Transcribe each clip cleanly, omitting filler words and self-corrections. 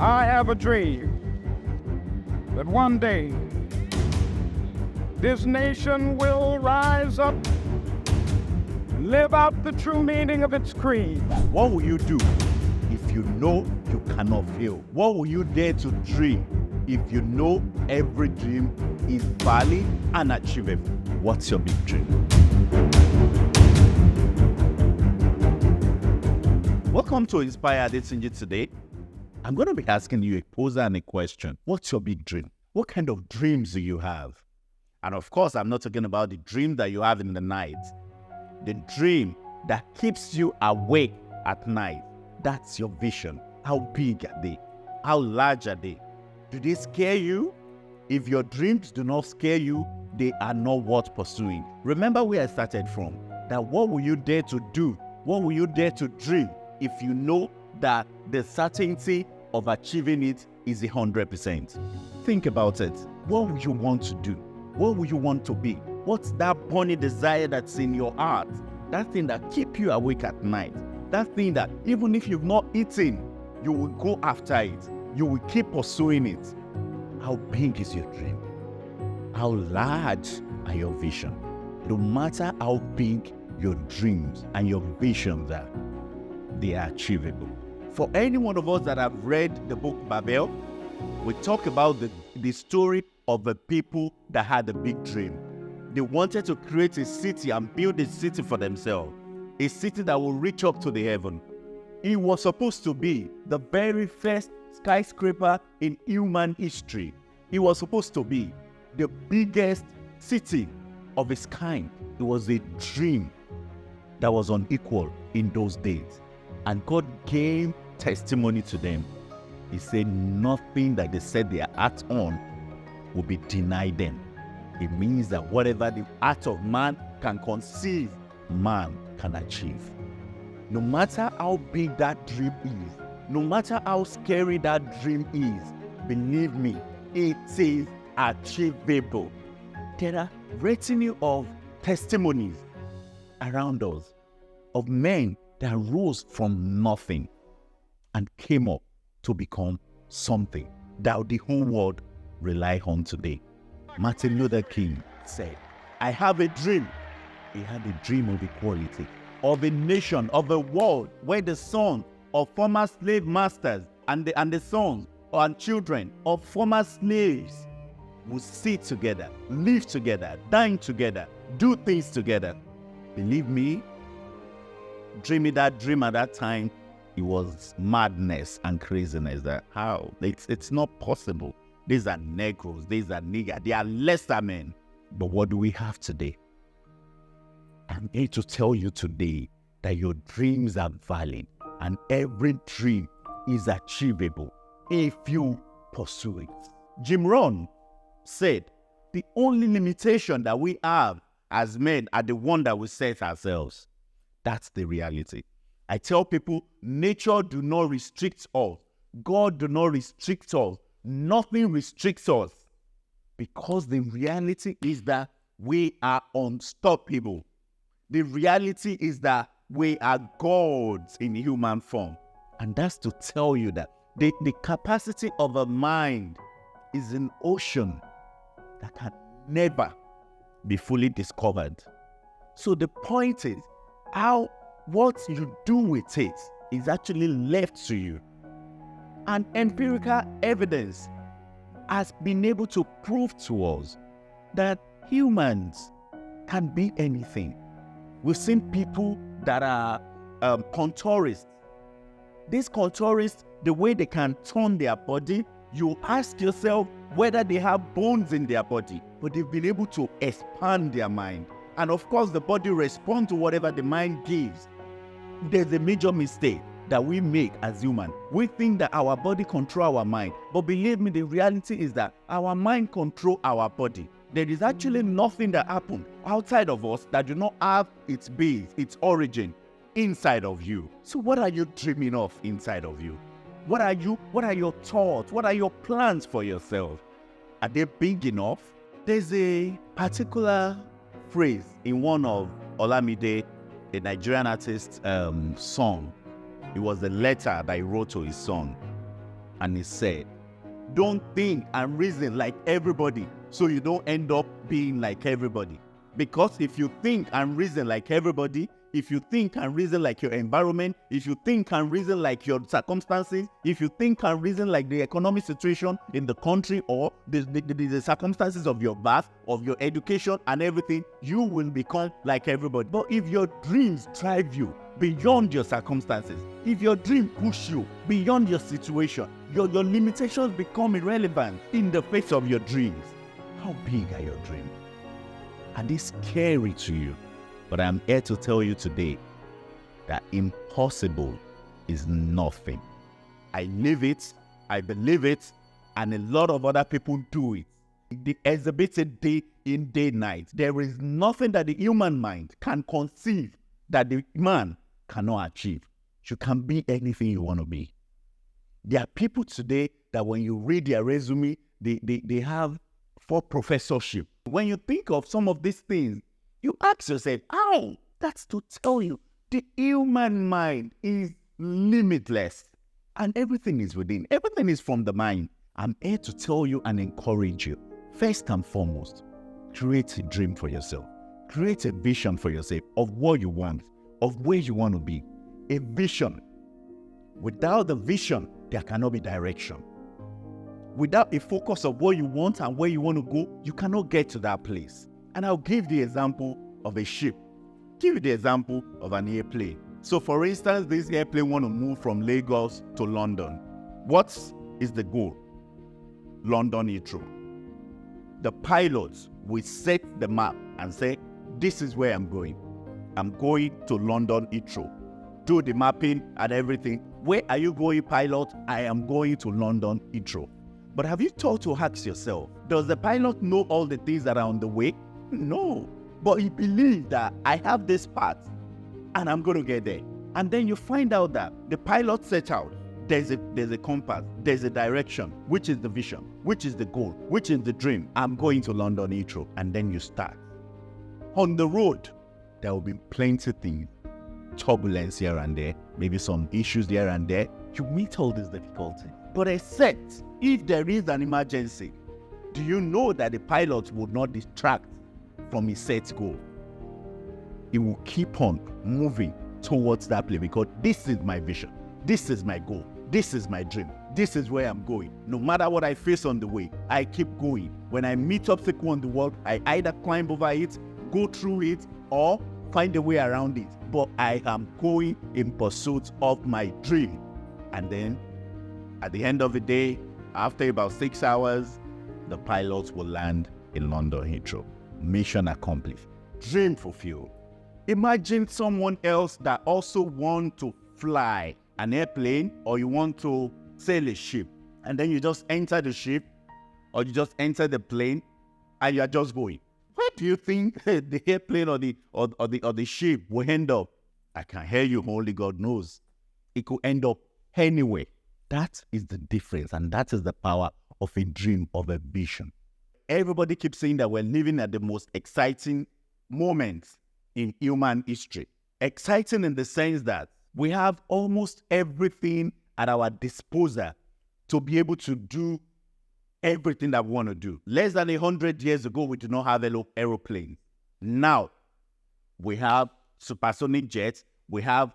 I have a dream that one day this nation will rise up and live out the true meaning of its creed. What will you do if you know you cannot fail? What will you dare to dream if you know every dream is valid and achievable? What's your big dream? Welcome to Inspire Adetunji today. I'm going to be asking you a poser and a question. What's your big dream? What kind of dreams do you have? And of course, I'm not talking about the dream that you have in the night. The dream that keeps you awake at night. That's your vision. How big are they? How large are they? Do they scare you? If your dreams do not scare you, they are not worth pursuing. Remember where I started from. That what will you dare to do? What will you dare to dream if you know that the certainty of achieving it is 100%? Think about it. What will you want to do? What will you want to be? What's that burning desire that's in your heart? That thing that keeps you awake at night. That thing that even if you've not eaten, you will go after it. You will keep pursuing it. How big is your dream? How large are your vision? No matter how big your dreams and your visions are, they are achievable. For any one of us that have read the book Babel, we talk about the story of the people that had a big dream. They wanted to create a city and build a city for themselves, a city that will reach up to the heaven. It was supposed to be the very first skyscraper in human history. It was supposed to be the biggest city of its kind. It was a dream that was unequal in those days. And God gave testimony to them. He said nothing that they set their heart on will be denied them. It means that whatever the heart of man can conceive, man can achieve. No matter how big that dream is, no matter how scary that dream is, believe me, it is achievable. There are retinue of testimonies around us of men that rose from nothing and came up to become something that the whole world rely on today. Martin Luther King said, I have a dream. He had a dream of equality, of a nation, of a world where the sons of former slave masters and the sons and children of former slaves would sit together, live together, dine together, do things together. Believe me, dreaming that dream at that time, it was madness and craziness. That how? It's not possible. These are Negroes, these are niggers, they are lesser men. But what do we have today? I'm here to tell you today that your dreams are valid and every dream is achievable if you pursue it. Jim Rohn said, the only limitation that we have as men are the one that we set ourselves. That's the reality. I tell people, nature do not restrict us. God do not restrict us. Nothing restricts us. Because the reality is that we are unstoppable. The reality is that we are gods in human form. And that's to tell you that the capacity of a mind is an ocean that can never be fully discovered. So the point is, what you do with it is actually left to you. And empirical evidence has been able to prove to us that humans can be anything. We've seen people that are contourists. These contourists, the way they can turn their body, you ask yourself whether they have bones in their body, but they've been able to expand their mind. And of course, the body responds to whatever the mind gives. There's a major mistake that we make as humans. We think that our body controls our mind. But believe me, the reality is that our mind controls our body. There is actually nothing that happens outside of us that do not have its base, its origin inside of you. So what are you dreaming of inside of you? What are your thoughts? What are your plans for yourself? Are they big enough? There's a particular phrase in one of Olamide, a Nigerian artist's song. It was the letter that he wrote to his son. and he said, don't think and reason like everybody so you don't end up being like everybody. Because if you think and reason like everybody, if you think and reason like your environment, if you think and reason like your circumstances, if you think and reason like the economic situation in the country or the circumstances of your birth, of your education and everything, you will become like everybody. But if your dreams drive you beyond your circumstances, if your dream push you beyond your situation, your limitations become irrelevant in the face of your dreams. How big are your dreams? Are they scary to you? But I'm here to tell you today that impossible is nothing. I live it, I believe it, and a lot of other people do it. They exhibit it day in, day night. There is nothing that the human mind can conceive that the man cannot achieve. You can be anything you want to be. There are people today that when you read their resume, they have 4 professorships. When you think of some of these things, you ask yourself, how? That's to tell you, the human mind is limitless. And everything is within. Everything is from the mind. I'm here to tell you and encourage you. First and foremost, create a dream for yourself. Create a vision for yourself of what you want, of where you want to be. A vision. Without the vision, there cannot be direction. Without a focus of what you want and where you want to go, you cannot get to that place. And I'll give the example of a ship. Give you the example of an airplane. So for instance, this airplane want to move from Lagos to London. What is the goal? London Heathrow. The pilots will set the map and say, this is where I'm going. I'm going to London Heathrow. Do the mapping and everything. Where are you going, pilot? I am going to London Heathrow. But have you thought to ask yourself, does the pilot know all the things that are on the way? No. But he believes that I have this path and I'm going to get there. And then you find out that the pilot set out. There's a compass. There's a direction, which is the vision, which is the goal, which is the dream. I'm going to London Heathrow. And then you start. On the road, there will be plenty of things. Turbulence here and there. Maybe some issues here and there. You meet all these difficulties. But except if there is an emergency, do you know that the pilot would not distract from his set goal? He will keep on moving towards that place because this is my vision. This is my goal. This is my dream. This is where I'm going. No matter what I face on the way, I keep going. When I meet obstacle on the world, I either climb over it, go through it, or find a way around it. But I am going in pursuit of my dream. And then at the end of the day, after about 6 hours, the pilots will land in London Heathrow. Mission accomplished. Dream fulfilled. Imagine someone else that also wants to fly an airplane, or you want to sail a ship, and then you just enter the ship or you just enter the plane and you are just going. Where do you think the airplane or the ship will end up? I can hear you, only God knows. It could end up anywhere. That is the difference, and that is the power of a dream, of a vision. Everybody keeps saying that we're living at the most exciting moments in human history. Exciting in the sense that we have almost everything at our disposal to be able to do everything that we want to do. Less than 100 years ago, we did not have aeroplanes. Now, we have supersonic jets, we have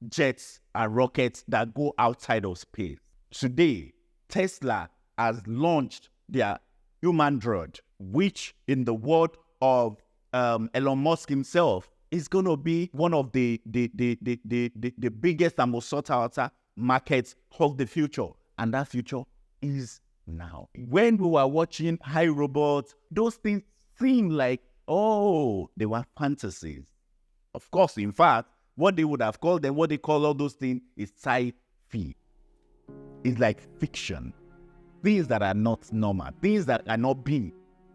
jets and rockets that go outside of space. Today, Tesla has launched their Human Droid, which in the word of Elon Musk himself is going to be one of the biggest and most sought after markets of the future. And that future is now. When we were watching iRobot, those things seem like, oh, they were fantasies. Of course, in fact, what they would have called them, what they call all those things is sci-fi. It's like fiction. Things that are not normal, things that are not being.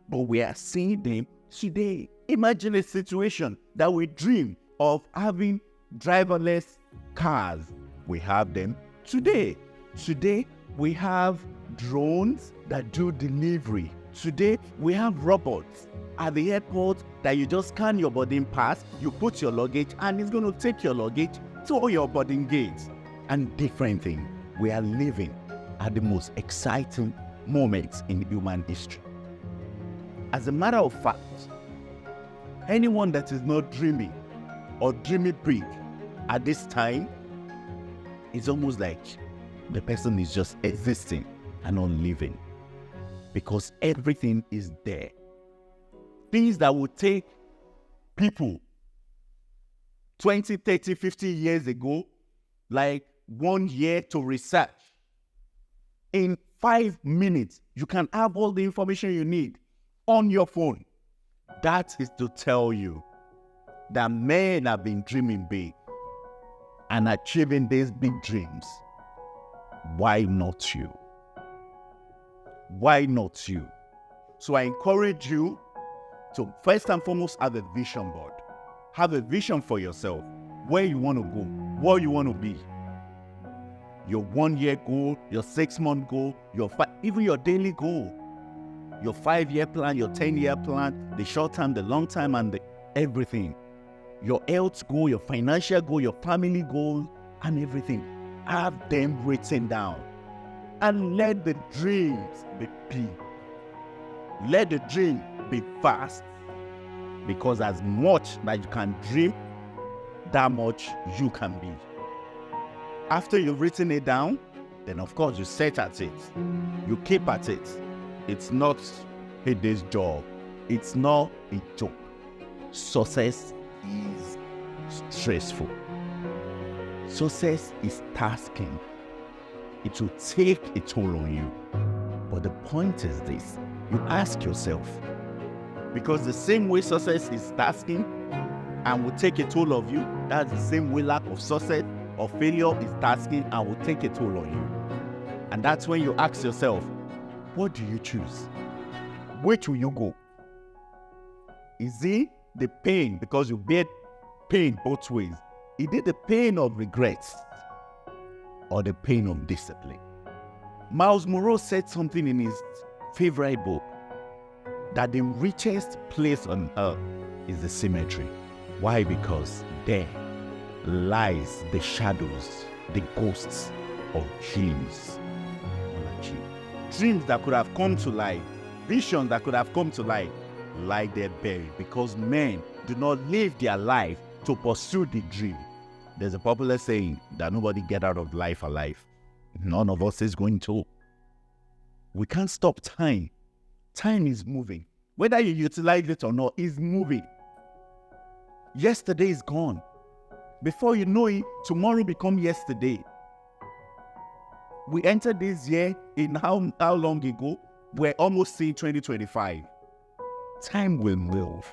But we are seeing them today. Imagine a situation that we dream of having driverless cars. We have them today. Today, we have drones that do delivery. Today, we have robots at the airport that you just scan your boarding pass, you put your luggage, and it's going to take your luggage to your boarding gates. And different things. We are living are the most exciting moments in human history. As a matter of fact, anyone that is not dreaming or dreaming big at this time, it's almost like the person is just existing and not living, because everything is there. Things that would take people 20, 30, 50 years ago, like 1 year to research, in 5 minutes, you can have all the information you need on your phone. That is to tell you that men have been dreaming big and achieving these big dreams. Why not you? Why not you? So I encourage you to first and foremost have a vision board. Have a vision for yourself, where you want to go, what you want to be. Your 1 year goal, your 6 month goal, even your daily goal, your 5-year plan, your 10-year plan, the short term, the long term, and everything. Your health goal, your financial goal, your family goal, and everything. Have them written down. And let the dreams be big. Let the dream be fast. Because as much that you can dream, that much you can be. After you've written it down, then of course you set at it. You keep at it. It's not a day's job. It's not a joke. Success is stressful. Success is tasking. It will take a toll on you. But the point is this: you ask yourself, because the same way success is tasking and will take a toll of you, that's the same way lack of success or failure is tasking and will take a toll on you. And that's when you ask yourself, what do you choose? Which will you go? Is it the pain, because you bear pain both ways? Is it the pain of regrets or the pain of discipline? Miles Monroe said something in his favorite book, that the richest place on earth is the cemetery. Why? Because there lies the shadows, the ghosts of dreams unachieved. Dreams that could have come to life, visions that could have come to life, lie there buried, because men do not live their life to pursue the dream. There's a popular saying that nobody get out of life alive. None of us is going to. We can't stop time. Time is moving. Whether you utilize it or not, it's moving. Yesterday is gone. Before you know it, tomorrow becomes yesterday. We entered this year in how long ago? We're almost seeing 2025. Time will move.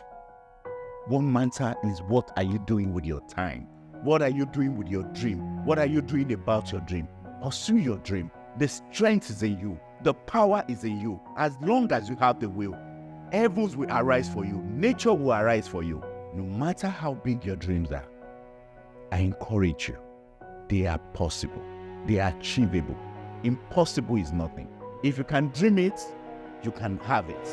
One matter is, what are you doing with your time? What are you doing with your dream? What are you doing about your dream? Pursue your dream. The strength is in you. The power is in you. As long as you have the will, heavens will arise for you. Nature will arise for you. No matter how big your dreams are, I encourage you. They are possible. They are achievable. Impossible is nothing. If you can dream it, you can have it.